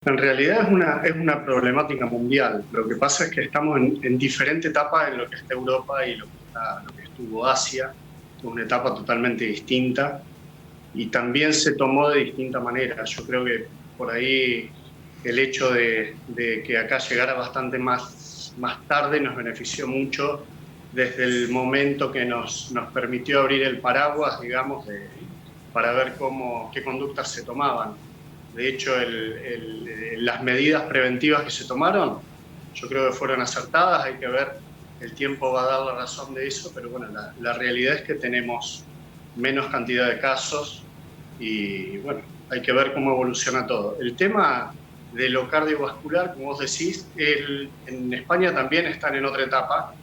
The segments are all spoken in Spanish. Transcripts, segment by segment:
En realidad es una problemática mundial. Lo que pasa es que estamos en diferente etapa en lo que está Europa y lo que estuvo Asia, una etapa totalmente distinta y también se tomó de distinta manera. Yo creo que por ahí el hecho de que acá llegara bastante más tarde nos benefició mucho desde el momento que nos permitió abrir el paraguas, digamos, para ver qué conductas se tomaban. De hecho, las medidas preventivas que se tomaron, yo creo que fueron acertadas. Hay que ver, el tiempo va a dar la razón de eso, pero bueno, la realidad es que tenemos menos cantidad de casos y bueno, hay que ver cómo evoluciona todo. El tema de lo cardiovascular, como vos decís, en España también están en otra etapa,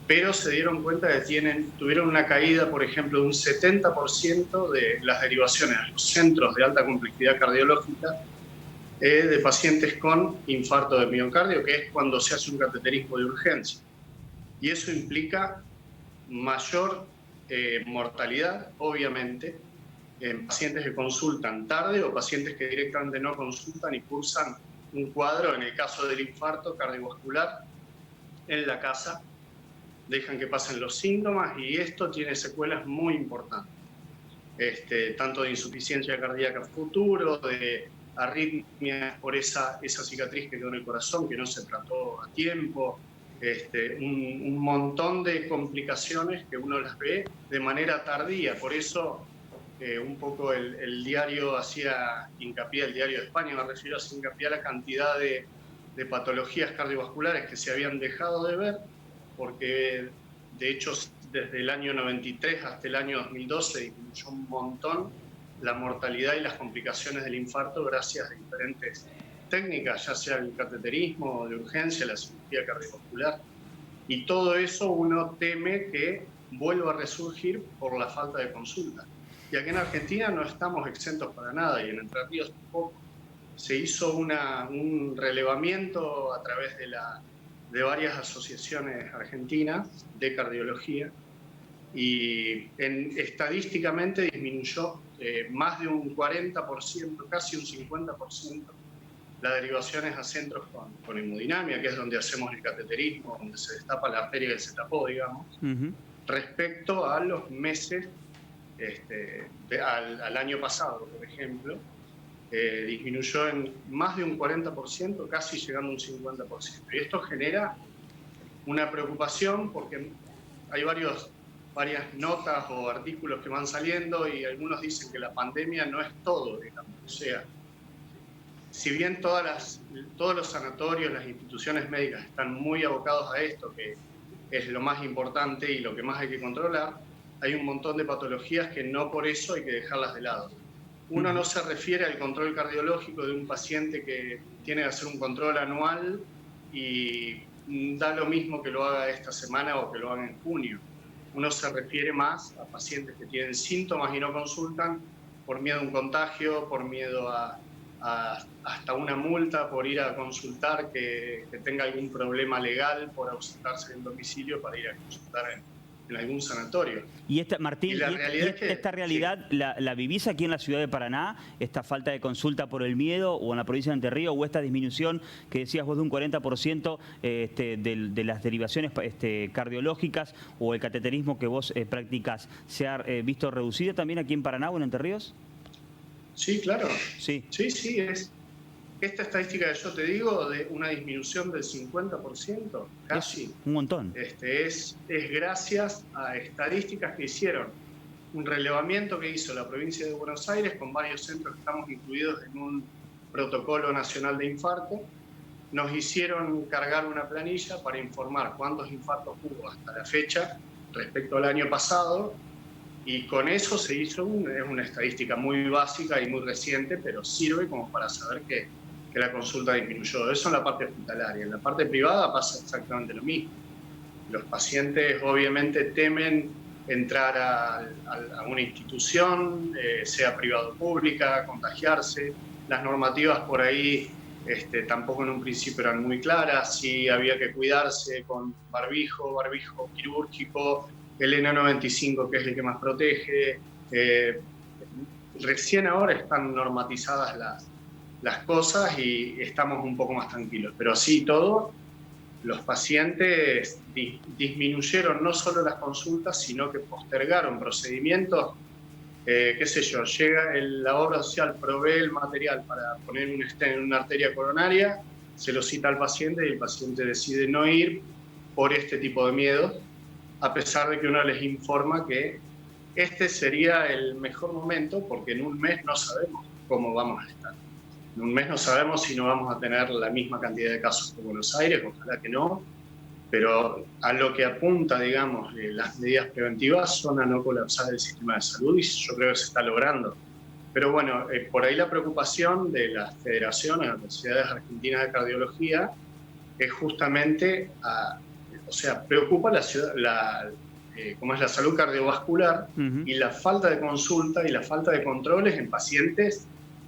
pero se dieron cuenta de que tuvieron una caída, por ejemplo, de un 70% de las derivaciones a los centros de alta complejidad cardiológica de pacientes con infarto de miocardio, que es cuando se hace un cateterismo de urgencia. Y eso implica mayor mortalidad, obviamente, en pacientes que consultan tarde o pacientes que directamente no consultan y cursan un cuadro, en el caso del infarto cardiovascular, en la casa, dejan que pasen los síntomas y esto tiene secuelas muy importantes, tanto de insuficiencia cardíaca futuro, de arritmias por esa cicatriz que quedó en el corazón, que no se trató a tiempo, un montón de complicaciones que uno las ve de manera tardía. Por eso un poco el diario hacía hincapié, el diario de España me refiero, hacía hincapié a la cantidad de patologías cardiovasculares que se habían dejado de ver, porque de hecho desde el año 93 hasta el año 2012 disminuyó un montón la mortalidad y las complicaciones del infarto gracias a diferentes técnicas, ya sea el cateterismo de urgencia, la cirugía cardiovascular, y todo eso uno teme que vuelva a resurgir por la falta de consulta. Y aquí en Argentina no estamos exentos para nada, y en Entre Ríos tampoco. Se hizo un relevamiento a través de varias asociaciones argentinas de cardiología y estadísticamente disminuyó más de un 40%, casi un 50%, las derivaciones a centros con hemodinamia, que es donde hacemos el cateterismo, donde se destapa la arteria que se tapó, digamos, respecto a los meses, al año pasado, por ejemplo, disminuyó en más de un 40%, casi llegando a un 50%. Y esto genera una preocupación porque hay varias notas o artículos que van saliendo y algunos dicen que la pandemia no es todo, digamos. O sea, si bien todos los sanatorios, las instituciones médicas están muy abocados a esto, que es lo más importante y lo que más hay que controlar, hay un montón de patologías que no por eso hay que dejarlas de lado. Uno no se refiere al control cardiológico de un paciente que tiene que hacer un control anual y da lo mismo que lo haga esta semana o que lo haga en junio. Uno se refiere más a pacientes que tienen síntomas y no consultan por miedo a un contagio, por miedo hasta una multa por ir a consultar, que tenga algún problema legal por ausentarse del domicilio para ir a consultar en algún sanatorio. Y Martín, esta realidad, sí. ¿la vivís aquí en la ciudad de Paraná? ¿Esta falta de consulta por el miedo o en la provincia de Entre Ríos? ¿O esta disminución que decías vos de un 40% de las derivaciones cardiológicas o el cateterismo que vos practicás se ha visto reducida también aquí en Paraná o en Entre Ríos? Sí, claro. Sí. Sí, es esta estadística que yo te digo de una disminución del 50%, casi. Es un montón. Es gracias a estadísticas que hicieron. Un relevamiento que hizo la provincia de Buenos Aires con varios centros que estamos incluidos en un protocolo nacional de infarto. Nos hicieron cargar una planilla para informar cuántos infartos hubo hasta la fecha respecto al año pasado, y con eso se hizo es una estadística muy básica y muy reciente, pero sirve como para saber que la consulta disminuyó. Eso en la parte hospitalaria. En la parte privada pasa exactamente lo mismo. Los pacientes obviamente temen entrar a una institución, sea privada o pública, contagiarse. Las normativas por ahí tampoco en un principio eran muy claras. Sí había que cuidarse con barbijo quirúrgico, el N95, que es el que más protege. Recién ahora están normatizadas las cosas y estamos un poco más tranquilos. Pero así todo, los pacientes disminuyeron no solo las consultas, sino que postergaron procedimientos. Qué sé yo, llega la obra social, provee el material para poner un stent en una arteria coronaria, se lo cita al paciente y el paciente decide no ir por este tipo de miedos, a pesar de que uno les informa que este sería el mejor momento porque en un mes no sabemos cómo vamos a estar. En un mes no sabemos si no vamos a tener la misma cantidad de casos que Buenos Aires, ojalá que no, pero a lo que apunta, digamos, las medidas preventivas son a no colapsar el sistema de salud y yo creo que se está logrando. Pero bueno, por ahí la preocupación de las federaciones, las sociedades argentinas de cardiología, es justamente, o sea, preocupa cómo es la salud cardiovascular y la falta de consulta y la falta de controles en pacientes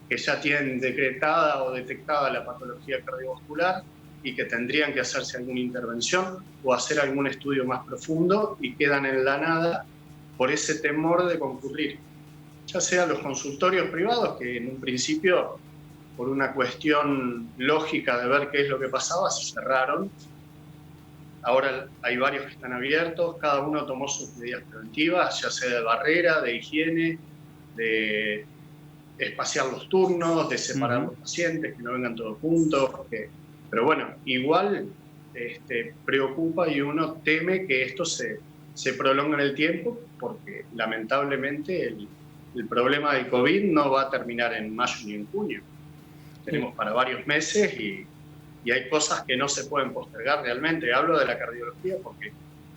que ya tienen decretada o detectada la patología cardiovascular y que tendrían que hacerse alguna intervención o hacer algún estudio más profundo y quedan en la nada por ese temor de concurrir, ya sea los consultorios privados, que en un principio, por una cuestión lógica de ver qué es lo que pasaba, se cerraron. Ahora hay varios que están abiertos, cada uno tomó sus medidas preventivas, ya sea de barrera, de higiene, de espaciar los turnos, de separar los pacientes, que no vengan todos juntos. Pero bueno, igual preocupa y uno teme que esto se prolongue en el tiempo, porque lamentablemente el problema del COVID no va a terminar en mayo ni en junio. Tenemos para varios meses y hay cosas que no se pueden postergar realmente. Hablo de la cardiología porque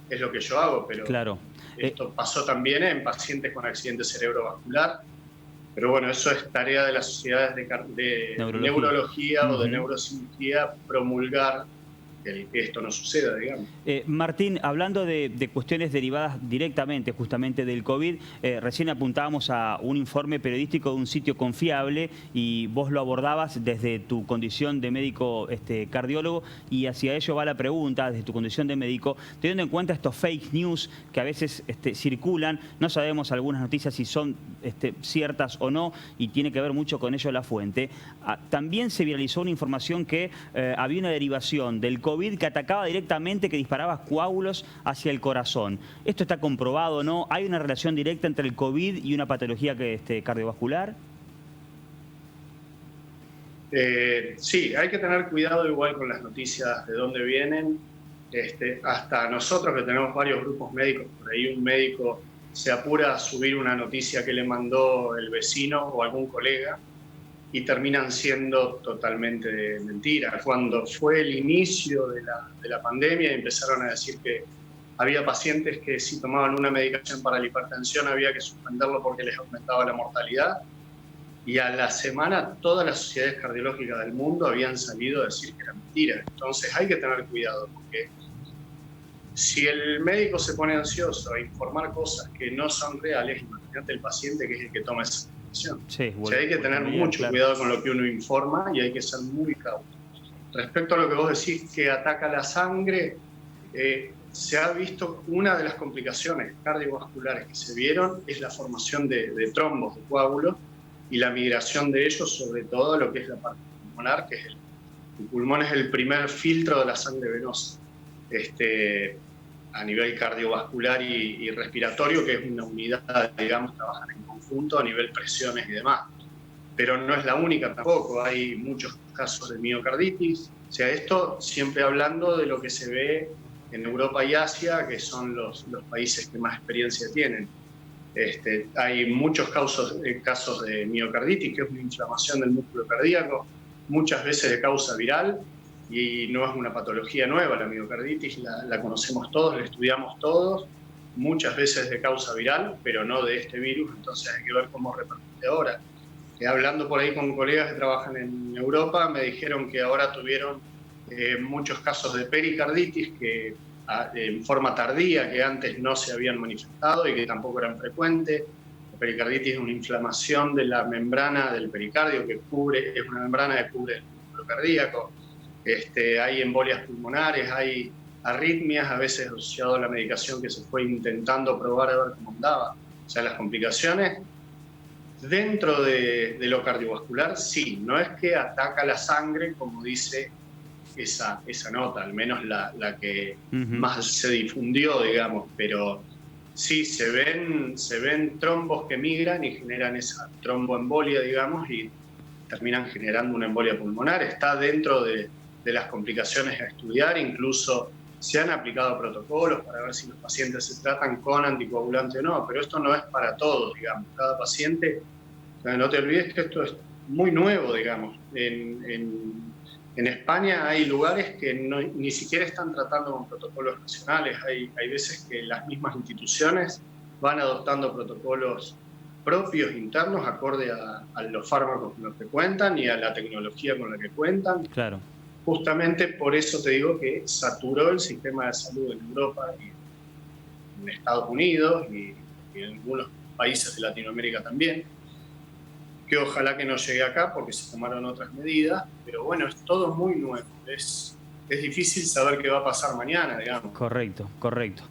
es lo que yo hago, pero claro. Esto pasó también en pacientes con accidente cerebrovascular. Pero bueno, eso es tarea de las sociedades de neurología o de neurocirugía promulgar que esto no suceda, digamos. Martín, hablando de cuestiones derivadas directamente, justamente del COVID, recién apuntábamos a un informe periodístico de un sitio confiable y vos lo abordabas desde tu condición de médico cardiólogo, y hacia ello va la pregunta, desde tu condición de médico, teniendo en cuenta estos fake news que a veces circulan, no sabemos algunas noticias si son ciertas o no, y tiene que ver mucho con ello la fuente. También se viralizó una información que había una derivación del COVID que atacaba directamente, que disparaba coágulos hacia el corazón. ¿Esto está comprobado o no? ¿Hay una relación directa entre el COVID y una patología cardiovascular? Sí, hay que tener cuidado igual con las noticias de dónde vienen. Hasta nosotros que tenemos varios grupos médicos, por ahí un médico se apura a subir una noticia que le mandó el vecino o algún colega y terminan siendo totalmente de mentira. Cuando fue el inicio de la pandemia empezaron a decir que había pacientes que si tomaban una medicación para la hipertensión había que suspenderlo porque les aumentaba la mortalidad, y a la semana todas las sociedades cardiológicas del mundo habían salido a decir que era mentira. Entonces hay que tener cuidado, porque si el médico se pone ansioso a informar cosas que no son reales, imagínate el paciente que es el que toma esa medicación. Sí, bueno, o sea, hay que tener mucho cuidado con lo que uno informa y hay que ser muy cauto. Respecto a lo que vos decís que ataca la sangre, se ha visto una de las complicaciones cardiovasculares que se vieron es la formación de trombos, de coágulos, y la migración de ellos sobre todo a lo que es la parte pulmonar, que es el pulmón es el primer filtro de la sangre venosa. A nivel cardiovascular y respiratorio, que es una unidad, digamos, trabajan en conjunto a nivel presiones y demás. Pero no es la única tampoco, hay muchos casos de miocarditis. O sea, esto siempre hablando de lo que se ve en Europa y Asia, que son los países que más experiencia tienen. Hay muchos casos de miocarditis, que es una inflamación del músculo cardíaco, muchas veces de causa viral, y no es una patología nueva. La miocarditis la conocemos todos, la estudiamos todos, muchas veces de causa viral, pero no de este virus, entonces hay que ver cómo repercute ahora. Hablando por ahí con colegas que trabajan en Europa, me dijeron que ahora tuvieron muchos casos de pericarditis que en forma tardía, que antes no se habían manifestado y que tampoco eran frecuentes. La pericarditis es una inflamación de la membrana del pericardio es una membrana que cubre el músculo cardíaco. Hay embolias pulmonares, hay arritmias, a veces asociado a la medicación que se fue intentando probar a ver cómo andaba. O sea, las complicaciones Dentro de lo cardiovascular, sí, no es que ataca la sangre, como dice esa nota, al menos la que más se difundió, digamos, pero sí, se ven trombos que migran y generan esa tromboembolia, digamos, y terminan generando una embolia pulmonar. Está dentro de las complicaciones a estudiar, incluso se han aplicado protocolos para ver si los pacientes se tratan con anticoagulante o no, pero esto no es para todos, digamos, cada paciente. No te olvides que esto es muy nuevo, digamos. En España hay lugares que ni siquiera están tratando con protocolos nacionales. Hay veces que las mismas instituciones van adoptando protocolos propios, internos, acorde a los fármacos con los que cuentan y a la tecnología con la que cuentan. Claro. Justamente por eso te digo que saturó el sistema de salud en Europa y en Estados Unidos y en algunos países de Latinoamérica también. Que ojalá que no llegue acá porque se tomaron otras medidas, pero bueno, es todo muy nuevo. Es difícil saber qué va a pasar mañana, digamos. Correcto, correcto.